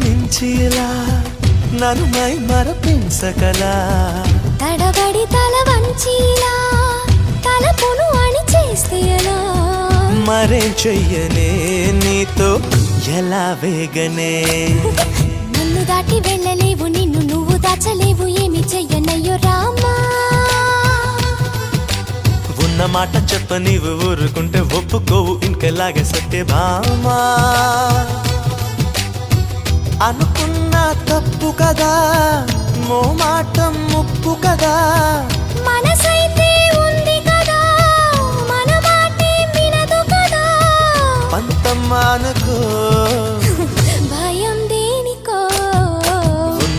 ప్రేమించేలా నన్ను మై మరపించగలా తడబడి తల వంచిలా తలపును అని చేస్తే ఎలా మరేం చెయ్యనే నీతో ఎలా వేగనే నన్ను దాటి వెళ్ళలేవు నిన్ను నువ్వు దాచలేవు ఏమి చెయ్యనయ్యో రామా ఉన్న మాట చెప్ప నీవు ఊరుకుంటే ఒప్పుకోవు ఇంకెలాగే సత్యభామా అనుకున్నా తప్పు కదా మోమాటం ముప్పు కదా మనసైతే ఉంది కదా మన మాటే వినదు కదా పంతం అనుకో